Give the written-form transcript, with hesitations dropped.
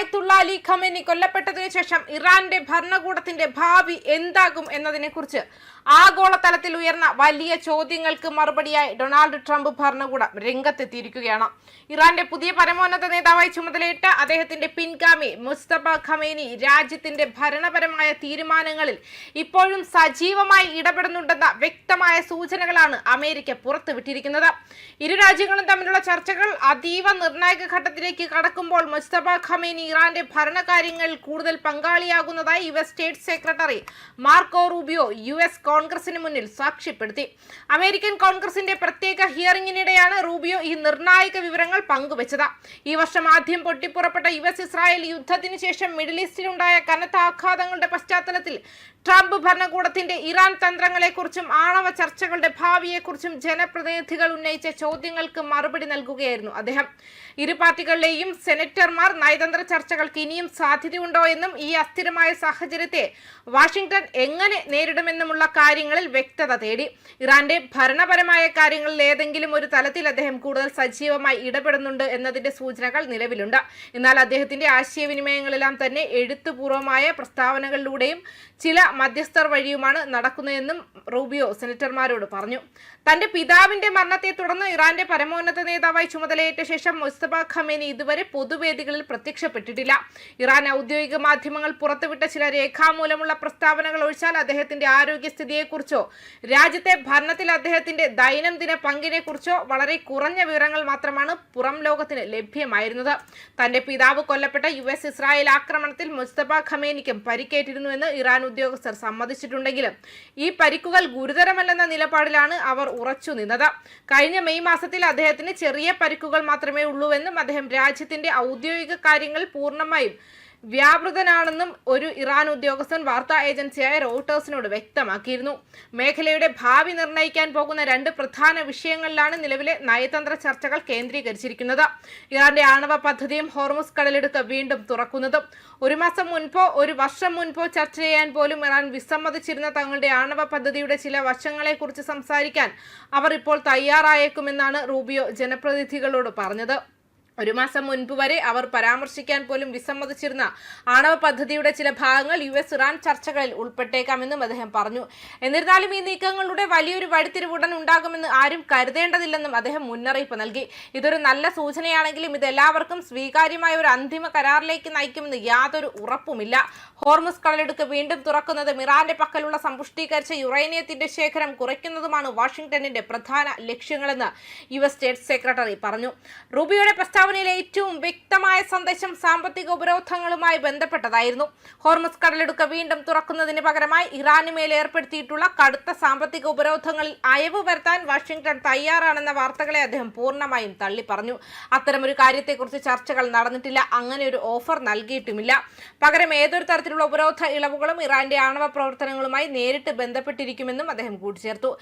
ആയത്തുള്ള Ali Khamenei കൊല്ലപ്പെട്ടതിനു ശേഷം ഇറാന്റെ ഭരണകൂടത്തിന്റെ ഭാവി എന്താകും എന്നതിനെക്കുറിച്ച് ആഗോളതലത്തിൽ ഉയർന്ന വലിയ ചോദ്യങ്ങൾക്ക് മറുപടിയായി ഡൊണാൾഡ് ട്രംപ് ഭരണകൂടം രംഗത്തെത്തിയിരിക്കുകയാണ്. ഇറാന്റെ പുതിയ പരമോന്നത നേതാവായി ചുമതലയേറ്റ അദ്ദേഹത്തിന്റെ പിൻഗാമി മുസ്തഫ ഖമേനി രാജ്യത്തിന്റെ ഭരണപരമായ തീരുമാനങ്ങളിൽ ഇപ്പോഴും സജീവമായി ഇടപെടുന്നുണ്ടെന്ന വ്യക്തമായ സൂചനകളാണ് അമേരിക്ക പുറത്തുവിട്ടിരിക്കുന്നത്. ഇരു രാജ്യങ്ങളും തമ്മിലുള്ള ചർച്ചകൾ അതീവ നിർണായക ഘട്ടത്തിലേക്ക് കടക്കുമ്പോൾ മുസ്തഫ ഖമേനി ഇറാന്റെ ഭരണകാര്യങ്ങളിൽ കൂടുതൽ പങ്കാളിയാകുന്നതായി US state secretary Marco Rubio US കോൺഗ്രസിന് മുന്നിൽ സാക്ഷ്യപ്പെടുത്തി. അമേരിക്കൻ കോൺഗ്രസിന്റെ പ്രത്യേക ഹിയറിംഗിനിടെയാണ് റൂബിയോ ഈ നിർണായക വിവരങ്ങൾ പങ്കുവച്ചത്. ഈ വർഷം ആദ്യം പൊട്ടിപ്പുറപ്പെട്ട യുഎസ് ഇസ്രായേൽ യുദ്ധത്തിന് ശേഷം മിഡിൽ ഈസ്റ്റിലുണ്ടായ കനത്ത ആഘാതങ്ങളുടെ പശ്ചാത്തലത്തിൽ ട്രംപ് ഭരണകൂടത്തിന്റെ ഇറാൻ തന്ത്രങ്ങളെക്കുറിച്ചും ആണവ ചർച്ചകളുടെ ഭാവിയെക്കുറിച്ചും ജനപ്രതിനിധികൾ ഉന്നയിച്ച ചോദ്യങ്ങൾക്ക് മറുപടി നൽകുകയായിരുന്നു അദ്ദേഹം. ഇരു പാർട്ടികളിലെയും സെനറ്റർമാർ നയതന്ത്ര ചർച്ചകൾക്ക് ഇനിയും സാധ്യതയുണ്ടോ എന്നും ഈ അസ്ഥിരമായ സാഹചര്യത്തെ വാഷിംഗ്ടൺ എങ്ങനെ നേരിടുമെന്നുമുള്ള കാര്യങ്ങളിൽ വ്യക്തത തേടി. ഇറാന്റെ ഭരണപരമായ കാര്യങ്ങളിൽ ഏതെങ്കിലും ഒരു തലത്തിൽ അദ്ദേഹം കൂടുതൽ സജീവമായി ഇടപെടുന്നുണ്ട് എന്നതിന്റെ സൂചനകൾ നിലവിലുണ്ട്. എന്നാൽ അദ്ദേഹത്തിന്റെ ആശയവിനിമയങ്ങളെല്ലാം തന്നെ എഴുത്തുപൂർവമായ പ്രസ്താവനകളിലൂടെയും ചില മധ്യസ്ഥർ വഴിയുമാണ് നടക്കുന്നതെന്നും റൂബിയോ സെനറ്റർമാരോട് പറഞ്ഞു. തന്റെ പിതാവിന്റെ മരണത്തെ തുടർന്ന് ഇറാന്റെ പരമോന്നത നേതാവായി ചുമതലയേറ്റ ശേഷം മുസ്തഫ ഖമേനി ഇതുവരെ പൊതുവേദികളിൽ പ്രത്യക്ഷപ്പെട്ടിട്ടില്ല. ഇറാൻ ഔദ്യോഗിക മാധ്യമങ്ങൾ പുറത്തുവിട്ട ചില രേഖാമൂലമുള്ള പ്രസ്താവനകൾ ഒഴിച്ചാൽ അദ്ദേഹത്തിന്റെ ആരോഗ്യസ്ഥിതിയെക്കുറിച്ചോ രാജ്യത്തെ ഭരണത്തിൽ അദ്ദേഹത്തിന്റെ ദൈനംദിന പങ്കിനെക്കുറിച്ചോ വളരെ കുറഞ്ഞ വിവരങ്ങൾ മാത്രമാണ് പുറം ലോകത്തിന് ലഭ്യമായിരുന്നത്. തന്റെ പിതാവ് കൊല്ലപ്പെട്ട യുഎസ് ഇസ്രായേൽ ആക്രമണത്തിൽ മുസ്തഫ ഖമേനിക്കും പരിക്കേറ്റിരുന്നുവെന്ന് ഇറാൻ ഉദ്യോഗസ്ഥർ സമ്മതിച്ചിട്ടുണ്ടെങ്കിലും ഈ പരിക്കുകൾ ഗുരുതരമല്ലെന്ന നിലപാടിലാണ് അവർ ഉറച്ചു നിന്നത്. കഴിഞ്ഞ മെയ് മാസത്തിൽ അദ്ദേഹത്തിന് ചെറിയ പരിക്കുകൾ മാത്രമേ ഉള്ളൂവെന്നും അദ്ദേഹം രാജ്യത്തിന്റെ ഔദ്യോഗിക കാര്യങ്ങൾ പൂർണ്ണമായും വ്യാപൃതനാണെന്നും ഒരു ഇറാൻ ഉദ്യോഗസ്ഥൻ വാർത്താ ഏജൻസിയായ റോയിട്ടേഴ്സിനോട് വ്യക്തമാക്കിയിരുന്നു. മേഖലയുടെ ഭാവി നിർണ്ണയിക്കാൻ പോകുന്ന രണ്ട് പ്രധാന വിഷയങ്ങളിലാണ് നിലവിലെ നയതന്ത്ര ചർച്ചകൾ കേന്ദ്രീകരിച്ചിരിക്കുന്നത്. ഇറാന്റെ ആണവ പദ്ധതിയും ഹോർമുസ് കടലിടുക്ക് വീണ്ടും തുറക്കുന്നതും. ഒരു മാസം മുൻപോ ഒരു വർഷം മുൻപോ ചർച്ച ചെയ്യാൻ പോലും ഇറാൻ വിസമ്മതിച്ചിരുന്ന തങ്ങളുടെ ആണവ പദ്ധതിയുടെ ചില വശങ്ങളെക്കുറിച്ച് സംസാരിക്കാൻ അവർ ഇപ്പോൾ തയ്യാറായേക്കുമെന്നാണ് റൂബിയോ ജനപ്രതിനിധികളോട് പറഞ്ഞത്. ഒരു മാസം മുൻപ് വരെ അവർ പരാമർശിക്കാൻ പോലും വിസമ്മതിച്ചിരുന്ന ആണവ പദ്ധതിയുടെ ചില ഭാഗങ്ങൾ യുഎസ് ഇറാൻ ചർച്ചകളിൽ ഉൾപ്പെട്ടേക്കാമെന്നും അദ്ദേഹം പറഞ്ഞു. എന്നിരുന്നാലും ഈ നീക്കങ്ങളുടെ വലിയൊരു വഴിത്തിരിവ് ഉടൻ ഉണ്ടാകുമെന്ന് ആരും കരുതേണ്ടതില്ലെന്നും അദ്ദേഹം മുന്നറിയിപ്പ് നൽകി. ഇതൊരു നല്ല സൂചനയാണെങ്കിലും ഇത് എല്ലാവർക്കും സ്വീകാര്യമായ ഒരു അന്തിമ കരാറിലേക്ക് നയിക്കുമെന്ന് യാതൊരു ഉറപ്പുമില്ല. ഹോർമുസ് കടലിടുക്ക് വീണ്ടും തുറക്കുന്നതും ഇറാന്റെ പക്കലുള്ള സമ്പുഷ്ടീകരിച്ച യുറേനിയത്തിന്റെ ശേഖരം കുറയ്ക്കുന്നതുമാണ് വാഷിംഗ്ടണിന്റെ പ്രധാന ലക്ഷ്യങ്ങളെന്ന് യുഎസ് സ്റ്റേറ്റ് സെക്രട്ടറി പറഞ്ഞു. റൂബിയോയുടെ പ്രസ്താവനയിലെ ഏറ്റവും വ്യക്തമായ സന്ദേശം സാമ്പത്തിക ഉപരോധങ്ങളുമായി ബന്ധപ്പെട്ടതായിരുന്നു. ഹോർമുസ് കടലിടുക്ക് വീണ്ടും തുറക്കുന്നതിന് പകരമായി ഇറാന് മേൽ ഏർപ്പെടുത്തിയിട്ടുള്ള കടുത്ത സാമ്പത്തിക ഉപരോധങ്ങളിൽ അയവ് വരുത്താൻ വാഷിംഗ്ടൺ തയ്യാറാണെന്ന വാർത്തകളെ അദ്ദേഹം പൂർണ്ണമായും തള്ളി പറഞ്ഞു. അത്തരമൊരു കാര്യത്തെക്കുറിച്ച് ചർച്ചകൾ നടന്നിട്ടില്ല, അങ്ങനെ ഒരു ഓഫർ നൽകിയിട്ടുമില്ല. പകരം ഏതൊരു തരത്തിലുള്ള ഉപരോധ ഇളവുകളും ഇറാന്റെ ആണവ പ്രവർത്തനങ്ങളുമായി നേരിട്ട് ബന്ധപ്പെട്ടിരിക്കുമെന്നും അദ്ദേഹം കൂട്ടിച്ചേർത്തു.